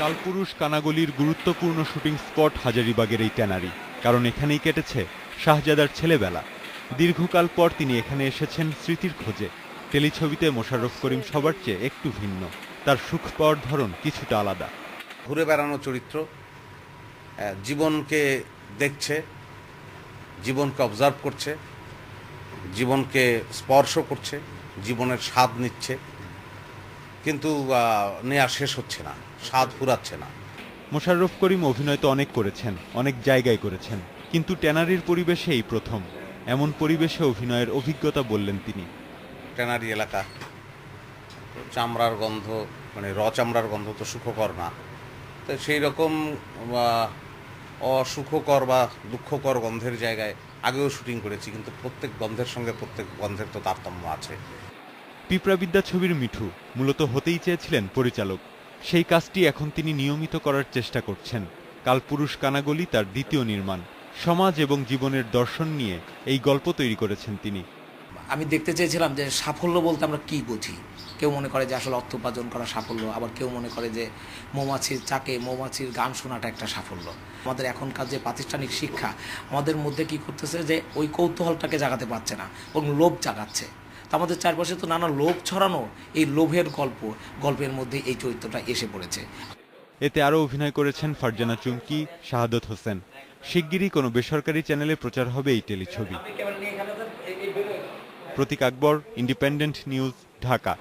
কালপুরুষ কানাগলির গুরুত্বপূর্ণ shooting spot হাজারীবাগের এই tannery, কারণ এখানেই কেটেছে শাহজাদার ছেলেবেলা। দীর্ঘকাল পর তিনি এখানে এসেছেন স্মৃতির খোঁজে। টেলিছবিতে মোশাররফ করিম সবার চেয়ে একটু ভিন্ন, তার সুখ পাওয়ার ধরন কিছুটা আলাদা। ঘুরে বেড়ানো চরিত্র, জীবনকে দেখছে, জীবনকে অবজার্ভ করছে, জীবনকে স্পর্শ করছে, জীবনের স্বাদ নিচ্ছে, কিন্তু নেওয়া শেষ হচ্ছে না, স্বাদ ফুরাচ্ছে না। মোশাররফ করিম অভিনয় তো অনেক করেছেন, অনেক জায়গায় করেছেন, কিন্তু ট্যানারির পরিবেশে এই প্রথম। এমন পরিবেশে অভিনয়ের অভিজ্ঞতা বললেন তিনি। ট্যানারি এলাকা, চামড়ার গন্ধ, মানে চামড়ার গন্ধ তো সুখকর না, তো সেই রকম অসুখকর বা দুঃখকর গন্ধের জায়গায় আগেও শুটিং করেছি, কিন্তু প্রত্যেক গন্ধের সঙ্গে প্রত্যেক গন্ধের তো তারতম্য আছে। পিঁপড়াবিদ্যা ছবির মিঠু মূলত হতেই চেয়েছিলেন পরিচালক, সেই কাজটি এখন তিনি নিয়মিত করার চেষ্টা করছেন। কালপুরুষ কানাগলি তার দ্বিতীয় নির্মাণ। সমাজ এবং জীবনের দর্শন নিয়ে এই গল্প তৈরি করেছেন তিনি। আমি দেখতে চেয়েছিলাম যে সাফল্য বলতে আমরা কি বুঝি। কেউ মনে করে যে আসলে অর্থ উপার্জন করা সাফল্য, আবার কেউ মনে করে যে মৌমাছির চাকে মৌমাছির গান শোনাটা একটা সাফল্য। আমাদের এখনকার যে প্রাতিষ্ঠানিক শিক্ষা আমাদের মধ্যে কি করতেছে, যে ওই কৌতূহলটাকে জাগাতে পারছে না, বরং লোভ জাগাচ্ছে। তো আমাদের চারপাশে তো নানা লোভ ছড়ানো, এই লোভের গল্পের মধ্যে এই চরিত্রটা এসে পড়েছে। এতে আরও অভিনয় করেছেন ফারজানা চুমকি, শাহাদত হোসেন। শিগগিরই কোনো বেসরকারি চ্যানেলে প্রচার হবে এই টেলিছবি। প্রতীক আকবর, ইন্ডিপেন্ডেন্ট নিউজ, ঢাকা।